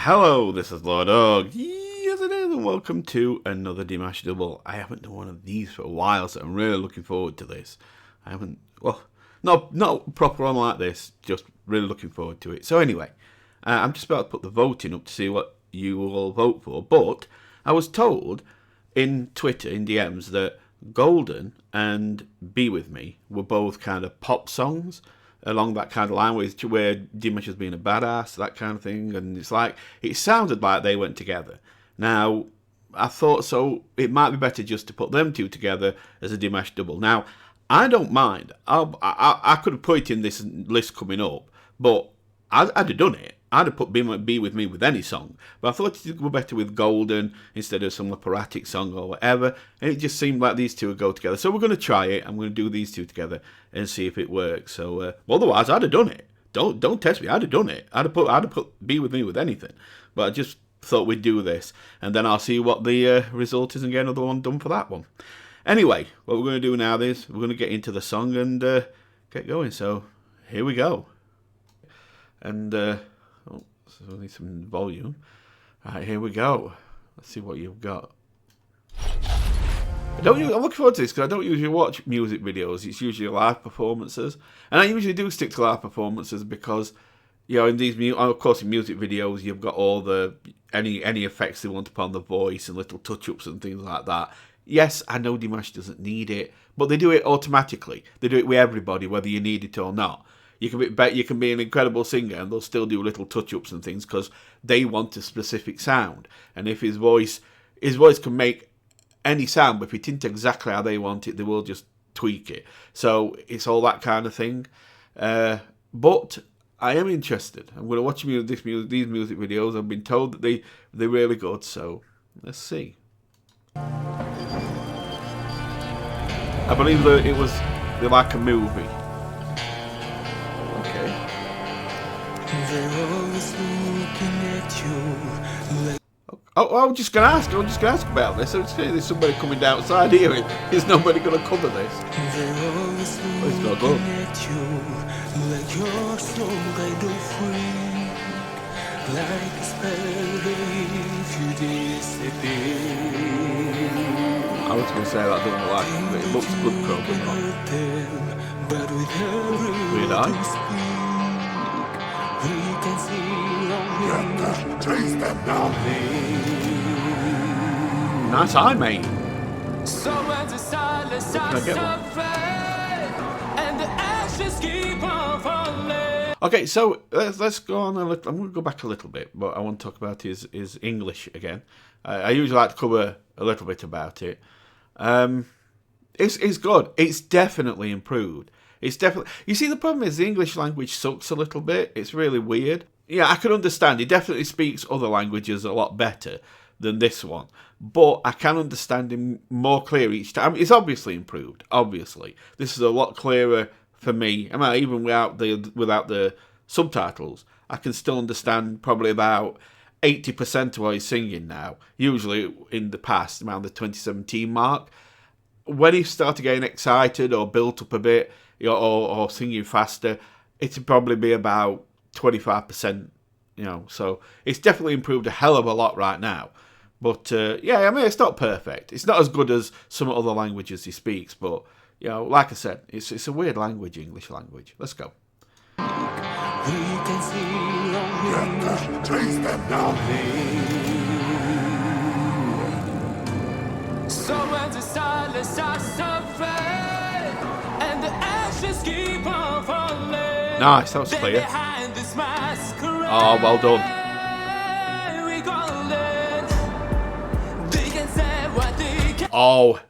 Hello, this is Lord Og. Yes, it is, and welcome to another Dimash Double. I haven't done one of these for a while, so I'm really looking forward to this. I haven't, well, not proper one like this, just really looking forward to it. So anyway, I'm just about to put the voting up to see what you will all vote for, but I was told in Twitter, in DMs, that Golden and Be With Me were both kind of pop songs, along that kind of line where Dimash has been a badass, that kind of thing, and it's like, it sounded like they went together. Now, I thought so it might be better just to put them two together as a Dimash double. Now, I don't mind. I could have put it in this list coming up, but I'd have done it. I'd have put Be With Me with any song, but I thought it would go better with Golden instead of some operatic song or whatever, and it just seemed like these two would go together. So we're going to try it. I'm going to do these two together and see if it works. So otherwise, I'd have done it. Don't test me. I'd have done it. I'd have put Be With Me with anything, but I just thought we'd do this, and then I'll see what the result is and get another one done for that one. Anyway, what we're going to do now is we're going to get into the song and get going. So here we go. And so I need some volume. Alright, here we go. Let's see what you've got. I'm looking forward to this because I don't usually watch music videos. It's usually live performances. And I usually do stick to live performances because, you know, in these, of course, in music videos, you've got all the, any effects they want to put on the voice and little touch-ups and things like that. Yes, I know Dimash doesn't need it, but they do it automatically. They do it with everybody, whether you need it or not. You can be an incredible singer and they'll still do little touch-ups and things because they want a specific sound. And if his voice can make any sound, but if it isn't exactly how they want it, they will just tweak it. So it's all that kind of thing. But I am interested. I'm going to watch these music videos. I've been told that they're really good. So let's see. I believe that they're like a movie. Oh, I was just going to ask about this. There's somebody coming down outside here. Is nobody going to cover this? Oh, it's not good. I was going to say that I don't like it, but it looks good, probably not. Weird Eye. Nice eye, mate. Can I get one? Okay, so let's go on a little. I'm going to go back a little bit, but I want to talk about his English again. I usually like to cover a little bit about it. It's good. It's definitely improved. You see, the problem is the English language sucks a little bit. It's really weird. Yeah, I can understand. He definitely speaks other languages a lot better than this one. But I can understand him more clear each time. It's obviously improved, obviously. This is a lot clearer for me. I mean, even without the subtitles, I can still understand probably about 80% of what he's singing now. Usually in the past, around the 2017 mark. When he started getting excited or built up a bit, or singing faster, it'd probably be about 25%, so it's definitely improved a hell of a lot right now. But yeah, I mean, it's not perfect. It's not as good as some other languages he speaks, but like I said, it's a weird language, English language. Let's go. So when the silence starts to fade and the ashes keep on falling. Nice, that was clear. Oh, well done. Oh,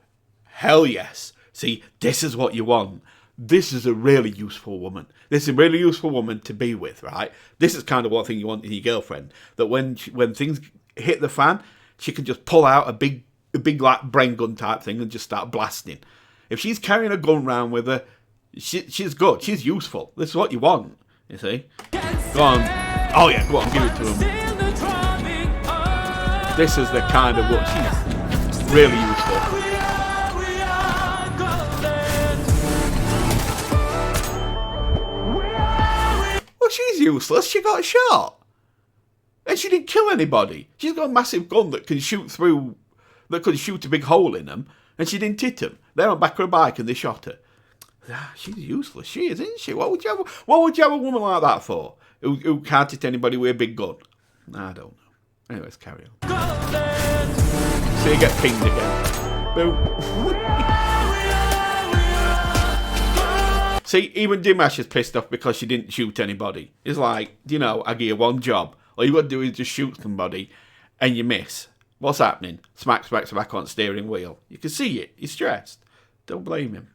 hell yes. See, this is what you want. This is a really useful woman. This is a really useful woman to be with, right? This is kind of one thing you want in your girlfriend. That when things hit the fan, she can just pull out a big like brain gun type thing and just start blasting. If she's carrying a gun around with her, she's good. She's useful. This is what you want, you see. Go on. Oh yeah, go on, give it to him. This is the kind of what she's really useful. Well, she's useless. She got shot. And she didn't kill anybody. She's got a massive gun that can shoot through, that could shoot a big hole in them, and she didn't hit them. They're on the back of her bike and they shot her. She's useless. She is, isn't she? What would you have a woman like that for? Who can't hit anybody with a big gun? I don't know. Anyways, carry on. So you get pinged again. Boom. See, even Dimash is pissed off because she didn't shoot anybody. It's like, you know, I give you one job. All you got to do is just shoot somebody and you miss. What's happening? Smack on the steering wheel. You can see it. He's stressed. Don't blame him.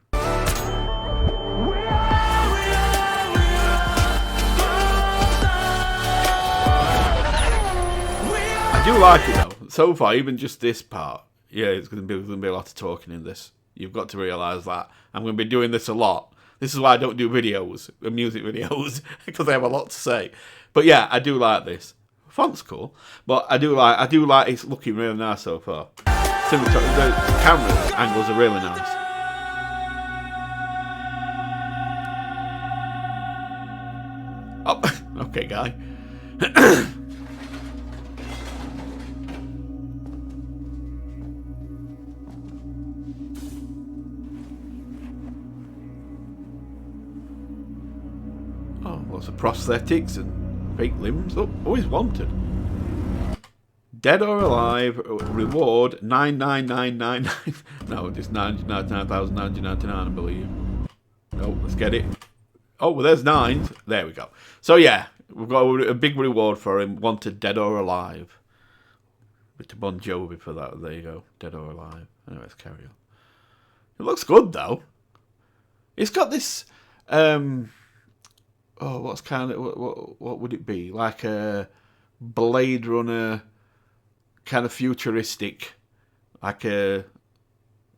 I do like it though. So far, even just this part. Yeah, there's going to be a lot of talking in this. You've got to realise that. I'm going to be doing this a lot. This is why I don't do videos, music videos, because I have a lot to say. But yeah, I do like this. Font's cool, but I do like it's looking really nice so far. The camera angles are really nice. Oh, okay, guy. Oh, lots of prosthetics and fake limbs. Oh, always wanted. Dead or alive, reward 99999. No, just 999,999, I believe. No, let's get it. Oh, well, there's 9. There we go. So yeah, we've got a big reward for him. Wanted dead or alive. Bit of Bon Jovi for that. There you go. Dead or alive. Anyway, let's carry on. It looks good though. It's got this. What's kind of what would it be? Like a Blade Runner kind of futuristic, like a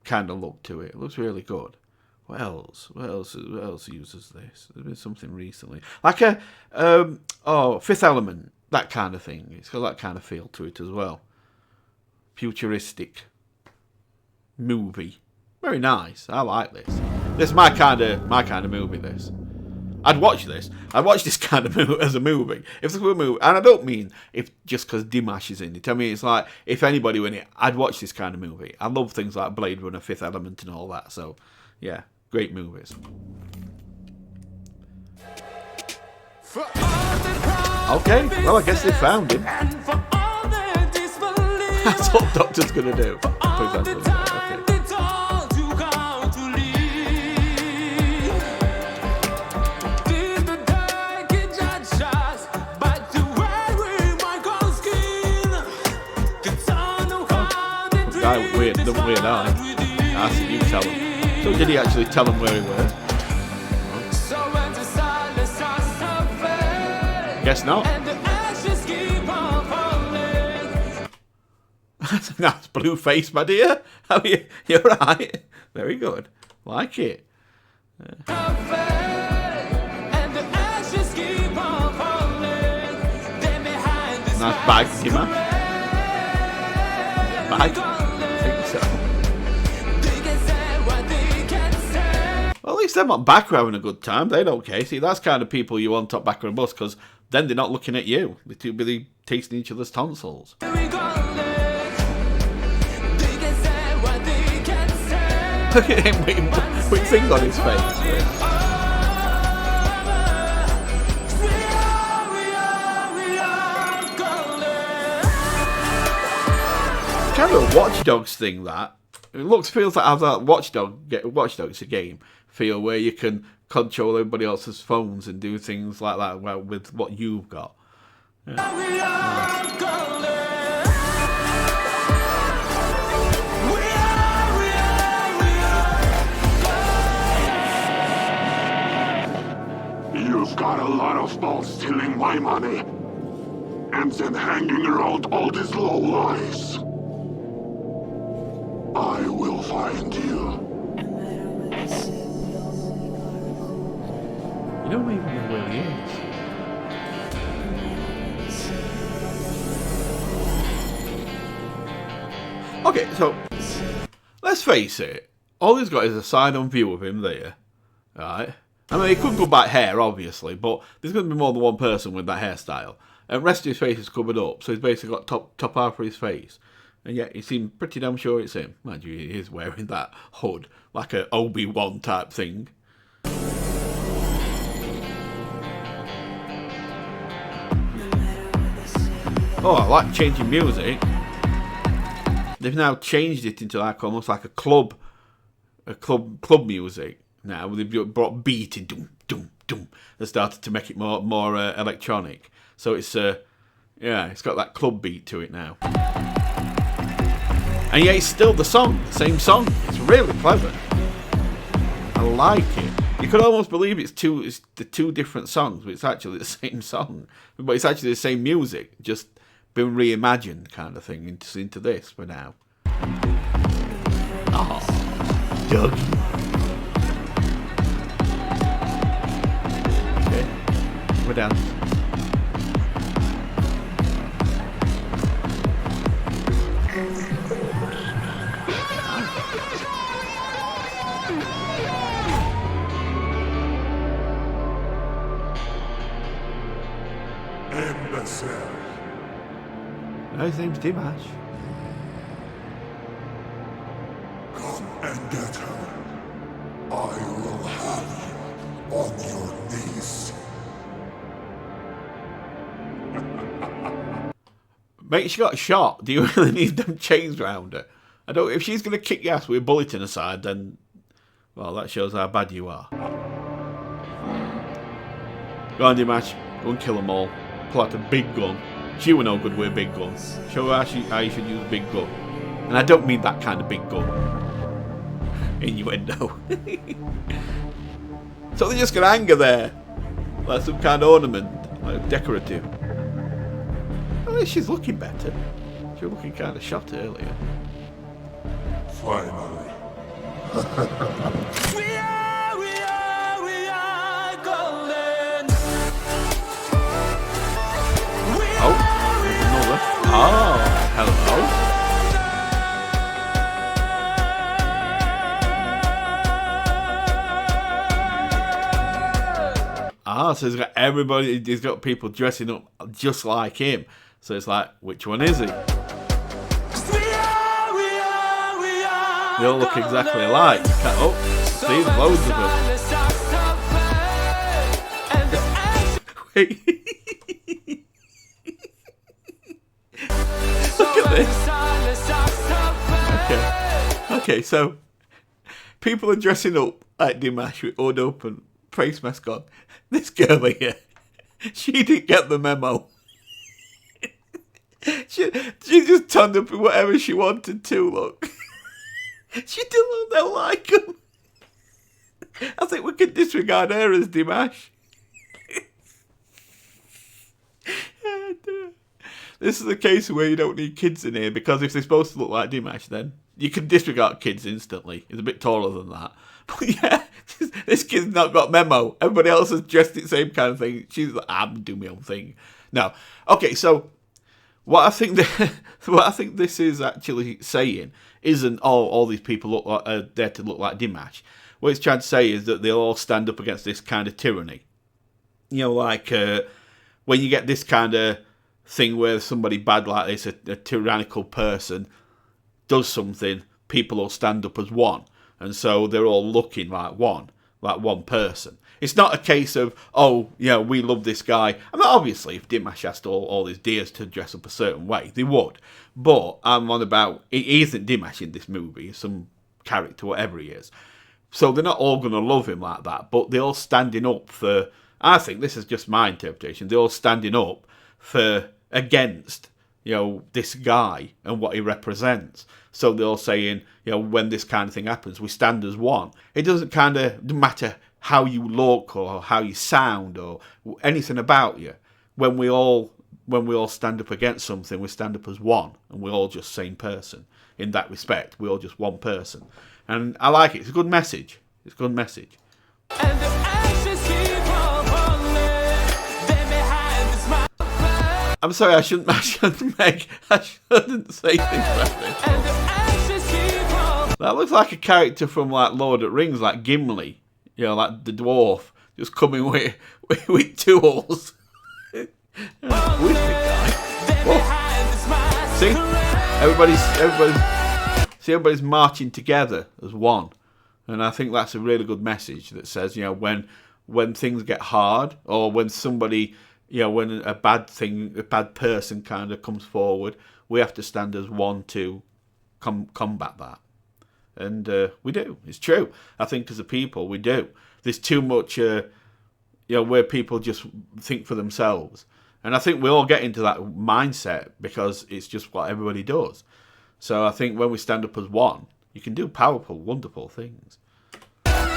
kind of look to it. It looks really good. What else uses this? There's been something recently, like a Fifth Element, that kind of thing. It's got that kind of feel to it as well. Futuristic movie, very nice. I like this. This is my kind of movie. This. I'd watch this. I'd watch this kind of movie as a movie. If this were a movie, and I don't mean if just because Dimash is in it. I mean, it's like if anybody were in it, I'd watch this kind of movie. I love things like Blade Runner, Fifth Element, and all that. So, yeah, great movies. Okay, well, I guess they found him. That's what Doctor's gonna do. For example, okay. The weird eye. I said you tell him. So did he actually tell him where he was? Guess not. That's blue face, my dear. How are you? You're right. Very good. Like it. Nice bag, Dimash. Bag. Well, at least they're not back having a good time. They don't care. See, that's kind of people you want top back of a bus because then they're not looking at you. They're too busy tasting each other's tonsils. Look at him with things on his face. Kind of a Watch Dogs thing that. It feels like how that Watch Dogs a game feel where you can control everybody else's phones and do things like that with what you've got. Yeah. You've got a lot of balls stealing my money and then hanging around all these lowlives. I will find you. You don't even know where he is. Okay, so let's face it. All he's got is a side-on view of him there, right? I mean, he could go back hair, obviously, but there's going to be more than one person with that hairstyle. And the rest of his face is covered up, so he's basically got top half of his face. And yet he seems pretty damn sure it's him. Mind you, he is wearing that hood, like a Obi-Wan type thing. Oh, I like changing music. They've now changed it into like almost like a club music. Now they've brought beat in, doom doom doom. They started to make it more electronic. So it's it's got that club beat to it now. And yet it's still the same song. It's really clever. I like it. You could almost believe it's the two different songs, but it's actually the same song. But it's actually the same music, just been reimagined kind of thing into this for now. Oh, Doug. Okay, we're down. No, his name's Dimash. Come and get her. I will have you on your knees. Mate, she got shot. Do you really need them chains round her? I don't. If she's going to kick your ass with a bullet in her side, then, well, that shows how bad you are. Go on, Dimash. Go and kill them all. Pull out a big gun. She were no good with a big gun. Show her how you should use a big gun. And I don't mean that kind of big gun. Innuendo. So they're just going to hang her there. Like some kind of ornament. Like decorative. At least she's looking better. She was looking kind of shot earlier. Finally. We are golden. Oh, there's another. Oh, hello. So he's got everybody, he's got people dressing up just like him. So it's like, which one is he? They all look exactly alike. You can't, oh, see, there's loads of them. Wait. Look at this. Okay, so people are dressing up like Dimash with hood up and face mask on. This girl here, she didn't get the memo. she just turned up in whatever she wanted to, look. She don't like him. I think we can disregard her as Dimash. This is a case where you don't need kids in here, because if they're supposed to look like Dimash, then you can disregard kids instantly. He's a bit taller than that. But yeah, this kid's not got memo. Everybody else is dressed the same kind of thing. She's like, I'm doing my own thing. No. Okay, so what I think this is actually saying isn't all these people look like, there to look like Dimash. What it's trying to say is that they'll all stand up against this kind of tyranny. You know, like when you get this kind of thing where somebody bad like this, a tyrannical person, does something, people will stand up as one. And so they're all looking like one person. It's not a case of, oh, yeah, we love this guy. I mean, obviously, if Dimash asked all his dears to dress up a certain way, they would. But I'm on about, it isn't Dimash in this movie, it's some character, whatever he is. So they're not all going to love him like that, but they're all standing up for, I think this is just my interpretation, they're all standing up for, against, you know, this guy and what he represents. So they're all saying, you know, when this kind of thing happens, we stand as one. It doesn't matter how you look or how you sound or anything about you. When we all stand up against something, we stand up as one, and we're all just same person. In that respect, we're all just one person. And I like it. It's a good message. It's a good message. And the ashes keep on falling. They may have this smile. I'm sorry, I shouldn't say things like this. And the ashes keep on. That looks like a character from like Lord of the Rings, like Gimli. You know, like the dwarf just coming with tools. Who is this guy? Then Whoa. behind this mask. See, everybody's marching together as one, and I think that's a really good message that says, you know, when things get hard, or when somebody, you know, when a bad person kind of comes forward, we have to stand as one to combat that. And we do. It's true. I think as a people, we do. There's too much, you know, where people just think for themselves. And I think we all get into that mindset because it's just what everybody does. So I think when we stand up as one, you can do powerful, wonderful things. They can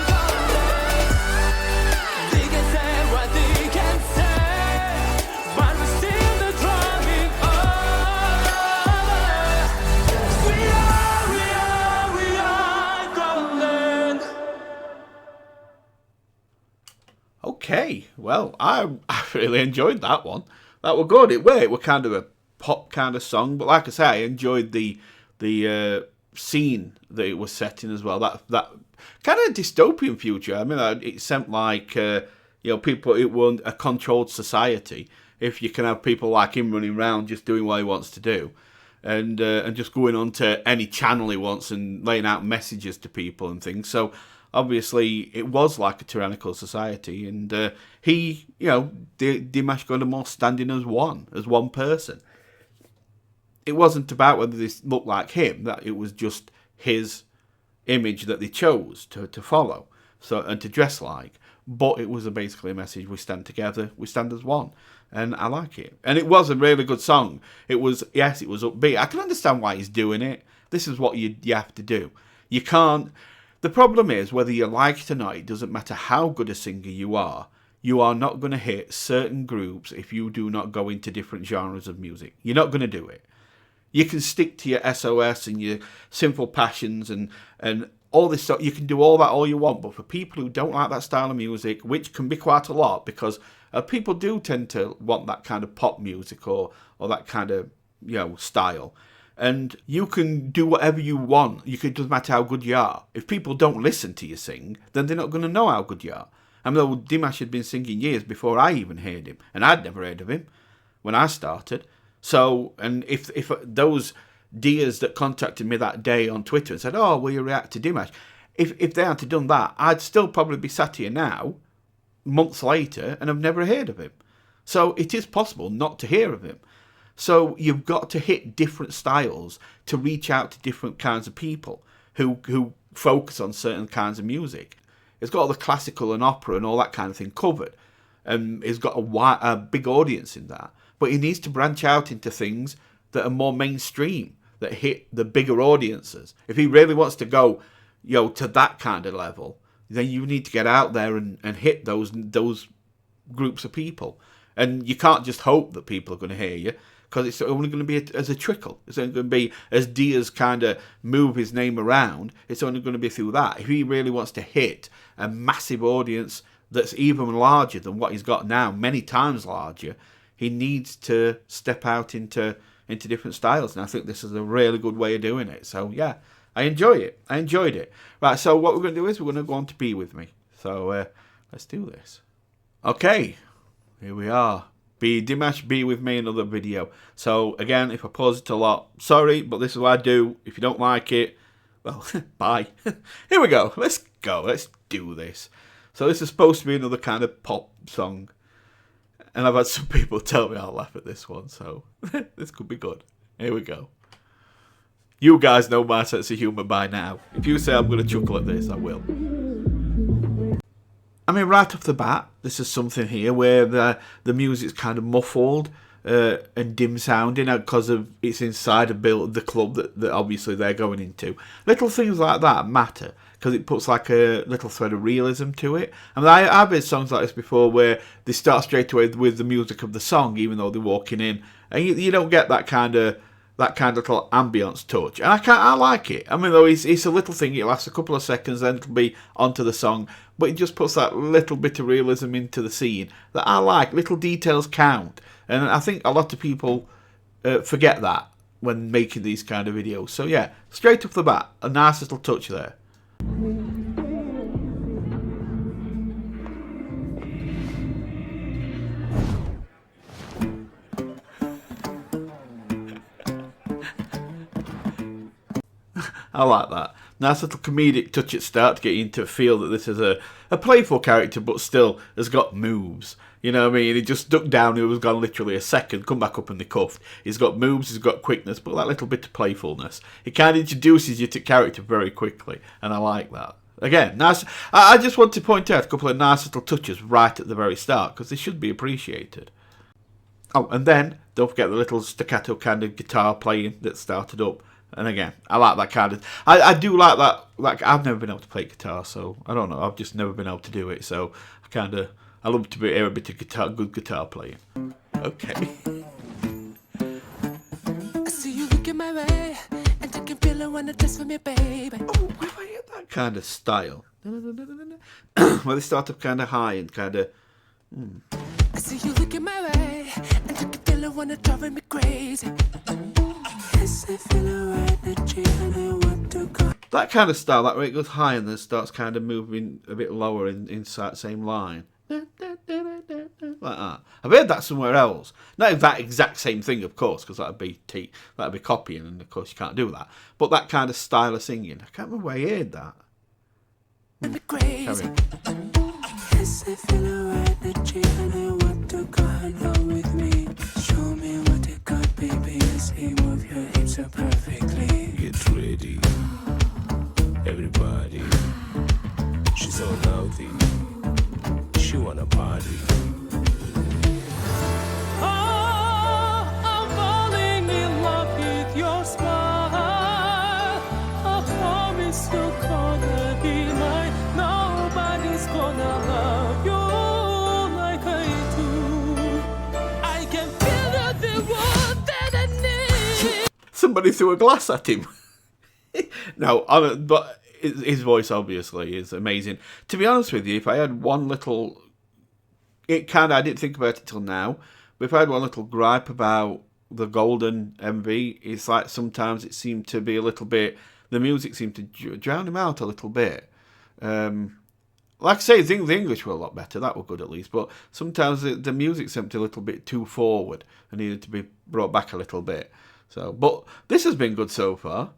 say what they can say, but we're still the drawing over. We are golden. Okay, well, I really enjoyed that one. That were good. It were kind of a pop kind of song, but like I say, I enjoyed the scene that it was set in as well. That kind of dystopian future. I mean, it seemed like you know, people. It was a controlled society. If you can have people like him running around just doing what he wants to do, and just going on to any channel he wants and laying out messages to people and things. So obviously, it was like a tyrannical society, and he, you know, Dimash Qudaibergen standing as one person. It wasn't about whether this looked like him; that it was just his image that they chose to follow, so and to dress like. But it was basically a message: we stand together, we stand as one, and I like it. And it was a really good song. It was upbeat. I can understand why he's doing it. This is what you have to do. You can't. The problem is, whether you like it or not, it doesn't matter how good a singer you are not going to hit certain groups if you do not go into different genres of music. You're not going to do it. You can stick to your SOS and your Sinful Passions and all this stuff. You can do all that all you want, but for people who don't like that style of music, which can be quite a lot, because people do tend to want that kind of pop music or that kind of, you know, style. And you can do whatever you want. It doesn't matter how good you are. If people don't listen to you sing, then they're not going to know how good you are. I mean, though Dimash had been singing years before I even heard him, and I'd never heard of him when I started. So, and if those dears that contacted me that day on Twitter and said, "Oh, will you react to Dimash?" If they hadn't done that, I'd still probably be sat here now, months later, and I've never heard of him. So it is possible not to hear of him. So you've got to hit different styles to reach out to different kinds of people who focus on certain kinds of music. It's got all the classical and opera and all that kind of thing covered, and it's got a big audience in that. But he needs to branch out into things that are more mainstream, that hit the bigger audiences. If he really wants to go, you know, to that kind of level, then you need to get out there and hit those groups of people. And you can't just hope that people are going to hear you, because it's only going to be as a trickle. It's only going to be as Diaz kind of move his name around. It's only going to be through that. If he really wants to hit a massive audience that's even larger than what he's got now, many times larger, he needs to step out into different styles. And I think this is a really good way of doing it. So, yeah, I enjoy it. I enjoyed it. Right, so what we're going to do is we're going to go on to Be With Me. So, let's do this. Okay, here we are. Dimash, Be With Me, another video. So, again, if I pause it a lot, sorry, but this is what I do. If you don't like it, well, bye. Here we go. Let's go. Let's do this. So, this is supposed to be another kind of pop song. And I've had some people tell me I'll laugh at this one, so this could be good. Here we go. You guys know my sense of humour by now. If you say I'm going to chuckle at this, I will. I mean, right off the bat, this is something here where the music's kind of muffled and dim sounding because of it's inside the club that obviously they're going into. Little things like that matter because it puts like a little thread of realism to it. I mean, I've heard songs like this before where they start straight away with the music of the song, even though they're walking in, and you don't get that kind of little ambience touch, and I like it. I mean, though it's a little thing, it lasts a couple of seconds, then it'll be onto the song, but it just puts that little bit of realism into the scene that I like. Little details count, and I think a lot of people forget that when making these kind of videos. So yeah, straight off the bat, a nice little touch there. I like that. Nice little comedic touch at start to get you into a feel that this is a playful character, but still has got moves. You know what I mean? He just ducked down, he was gone literally a second, come back up in the cuff. He's got moves, he's got quickness, but that little bit of playfulness. He kind of introduces you to character very quickly, and I like that. Again, nice. I just want to point out a couple of nice little touches right at the very start, because they should be appreciated. Oh, and then, don't forget the little staccato kind of guitar playing that started up. And again, I like that kind of... I do like that. Like, I've never been able to play guitar, so I don't know. I've just never been able to do it, so I love to hear a bit of good guitar playing. Okay. I see you looking my way, and I can feel it when it does for me, baby. Oh, have I heard that kind of style? Where they start up kind of high and kind of... I see you looking my way, and I can feel it when it's driving me crazy. Yes, I feel the right energy, and I want to go. That kind of style, that way it goes high and then starts kind of moving a bit lower inside the same line. Like that. I've heard that somewhere else. Not that exact same thing, of course, because that'd be copying, and of course you can't do that. But that kind of style of singing, I can't remember where I heard that. Crazy. Yes, I feel the right energy, and I want to go along with me. Show me what you got, baby. I see move your hips so perfectly. Get ready, everybody. She's so healthy. She wanna party. Oh, I'm falling in love with your smile. I promise you're gonna be mine. Nobody's gonna love you like I do. I can feel the one that I need. Somebody threw a glass at him. No, but his voice obviously is amazing. To be honest with you, if I had one little... I didn't think about it till now, but if I had one little gripe about the Golden MV, it's like sometimes it seemed to be a little bit... The music seemed to drown him out a little bit. Like I say, the English were a lot better, that were good at least, but sometimes the music seemed a little bit too forward and needed to be brought back a little bit. So, but this has been good so far.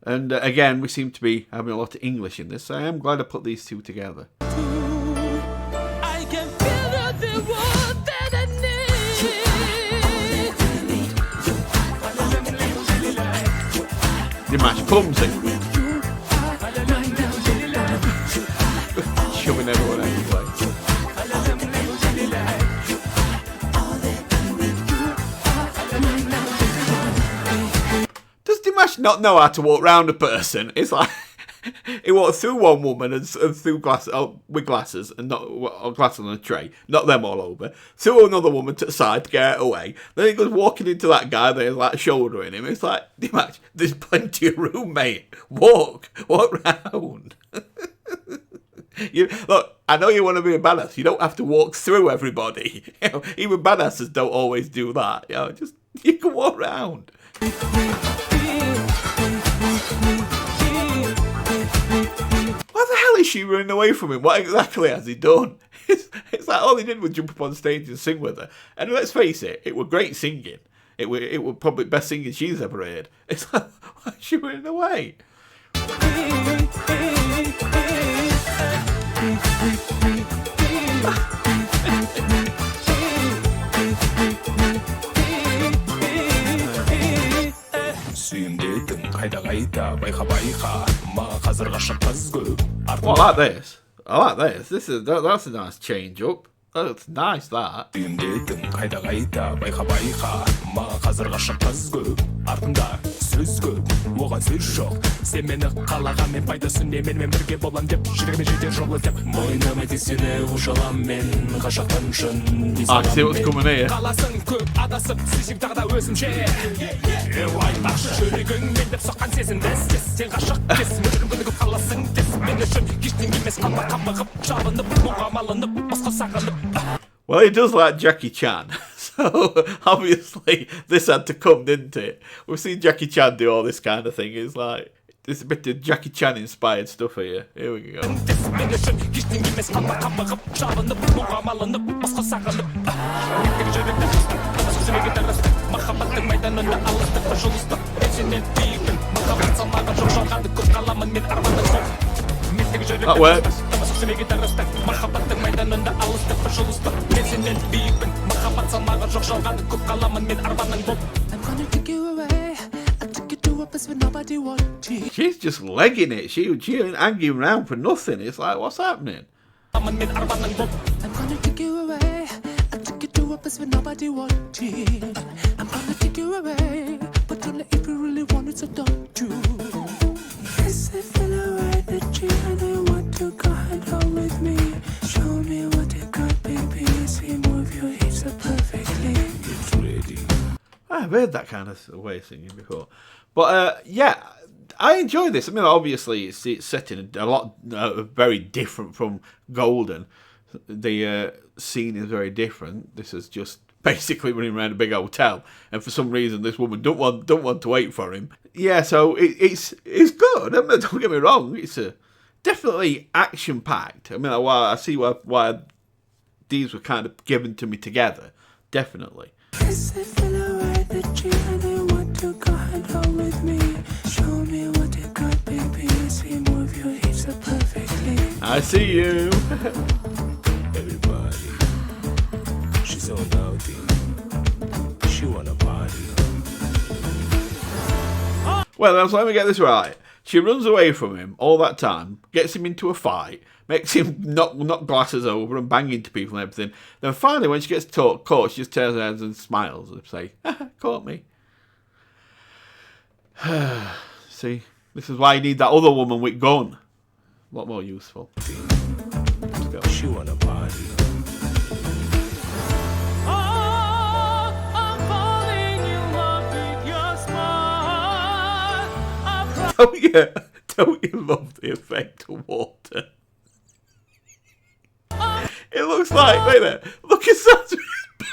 And again, we seem to be having a lot of English in this, so I am glad I put these two together. I can feel the one that I need. Dimash clumsy. Shoving everyone out of the way. Does Dimash not know how to walk round a person? It's like he walked through one woman and through with glasses and not glasses on a tray, not them all over. Through another woman to the side to get out away. Then he goes walking into that guy. There's like shouldering him. It's like, Dimash, there's plenty of room, mate. Walk round. Look, I know you want to be a badass. You don't have to walk through everybody. You know, even badasses don't always do that. You know, just you can walk round. Why the hell is she running away from him? What exactly has he done? It's like all he did was jump up on stage and sing with her. And let's face it, it was great singing. It was probably the best singing she's ever heard. It's like, why is she running away? Well, I like this. I like this. That's a nice change up. That's nice, that. I see what's coming here. Well, he does like Jackie Chan, so obviously this had to come, didn't it? We've seen Jackie Chan do all this kind of thing. It's like, there's a bit of Jackie Chan inspired stuff here. Here we go. That works. I'm gonna take you away. I'll take you to a place where nobody watching. She's just legging it. She ain't hanging around for nothing. It's like, what's happening? I'm gonna take you away. I'll take you to a place where nobody watching. I'm gonna take you away, but only if you really want it, so don't you? Yes, I feel alright that you and I want to go and home with me. Show me what you got, baby. See, move your hips up perfectly. It's ready. I've heard that kind of way of singing before. But, yeah, I enjoy this. I mean, obviously, it's set in a lot very different from Golden. The scene is very different. This is just basically running around a big hotel, and for some reason, this woman don't want to wait for him. Yeah, so it's good. I mean, don't get me wrong. It's definitely action packed. I mean, I see why these were kind of given to me together. Definitely. Yes, I feel alright that you and I want to go and home with me. Show me what you got, baby. See, move your hips up perfectly. I see you. Everybody. She's so naughty. She wanna party. Well, now, so let me get this right. She runs away from him all that time, gets him into a fight, makes him knock glasses over and bang into people and everything. Then finally, when she gets caught, she just turns around and smiles and say, caught me. See, this is why you need that other woman with gun. A lot more useful. Let's go. She wanna party. I'm falling in love with your smile. Don't you love the effect of water? It looks like, wait a minute, look at Sandri's body.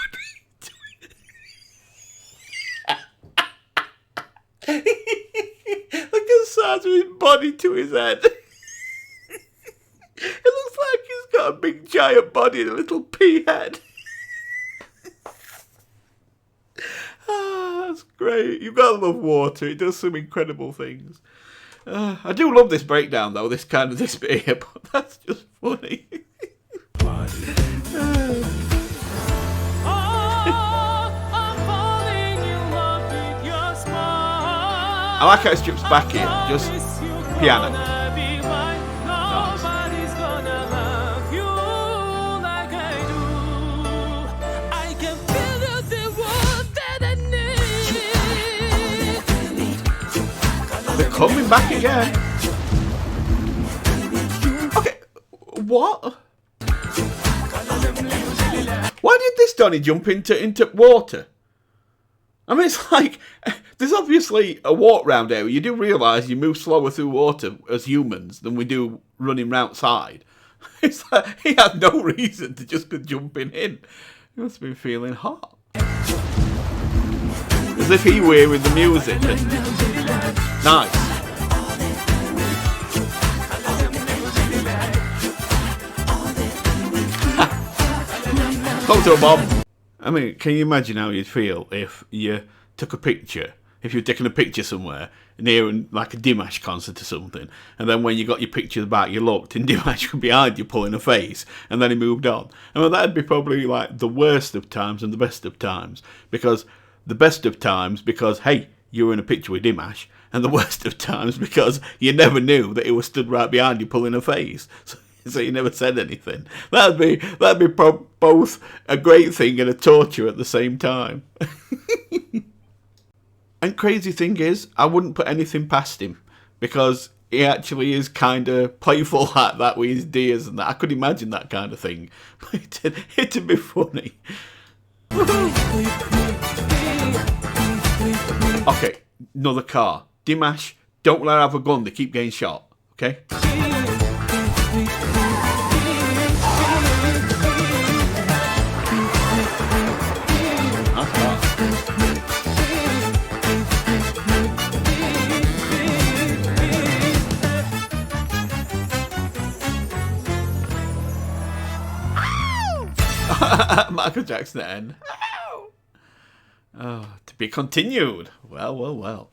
Look at Sandri's body to his head. It looks like he's got a big giant body and a little pea head. That's great. You've got to love water. It does some incredible things. I do love this breakdown though, this bit here, but that's just funny. I'm falling in love with your smile. I like how it strips back in, just piano. Nobody's gonna love you like I do. I can feel the world that I need. They're coming back again. Okay, what? Why did this Donny jump into water? I mean, it's like, there's obviously a walk round area. You do realise you move slower through water as humans than we do running outside. It's like, he had no reason to just go jumping in. He must have been feeling hot. As if he were with the music. Nice. Talk to a Bob. I mean, can you imagine how you'd feel if you took a picture, if you were taking a picture somewhere near like a Dimash concert or something, and then when you got your picture back, you looked and Dimash was behind you pulling a face, and then he moved on. I mean, that'd be probably like the worst of times and the best of times, because the best of times because, hey, you were in a picture with Dimash, and the worst of times because you never knew that he was stood right behind you pulling a face. So you never said anything. That'd be both a great thing and a torture at the same time. And crazy thing is, I wouldn't put anything past him because he actually is kind of playful like that with his deers and that. I could imagine that kind of thing. But it'd be funny. Okay, another car. Dimash, don't let her have a gun. They keep getting shot. Okay? Michael Jackson at the end. Oh, to be continued. Well.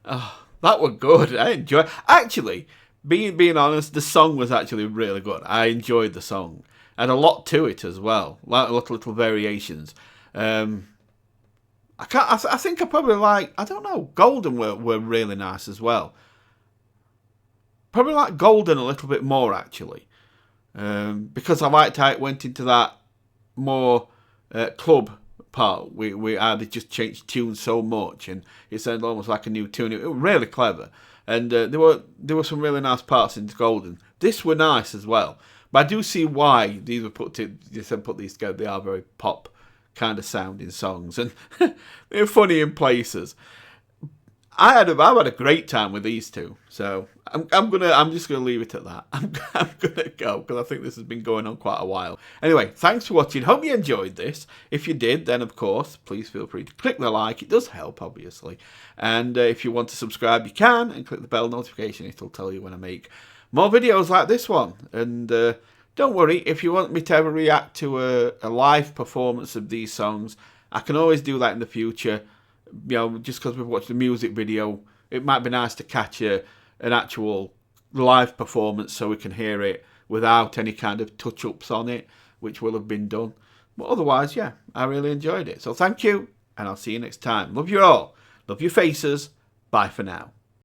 Oh, That was good. I enjoyed. Actually, being honest, the song was actually really good. I enjoyed the song, and a lot to it as well. Like a lot of little variations. I think I probably like. I don't know. Golden were really nice as well. Probably like Golden a little bit more actually, because I liked how it went into that more club part. We had just changed tune so much, and it sounded almost like a new tune. It was really clever, and there were some really nice parts in Golden. This were nice as well, but I do see why these were put these together. They are very pop kind of sounding songs, and they're funny in places. I've had a great time with these two, so I'm just gonna leave it at that. I'm gonna go because I think this has been going on quite a while. Anyway, thanks for watching. Hope you enjoyed this. If you did, then of course, please feel free to click the like. It does help, obviously. And if you want to subscribe, you can, and click the bell notification. It'll tell you when I make more videos like this one. And don't worry, if you want me to ever react to a live performance of these songs, I can always do that in the future. You know, just because we've watched the music video, it might be nice to catch an actual live performance so we can hear it without any kind of touch-ups on it, which will have been done. But otherwise, yeah, I really enjoyed it. So thank you, and I'll see you next time. Love you all. Love your faces. Bye for now.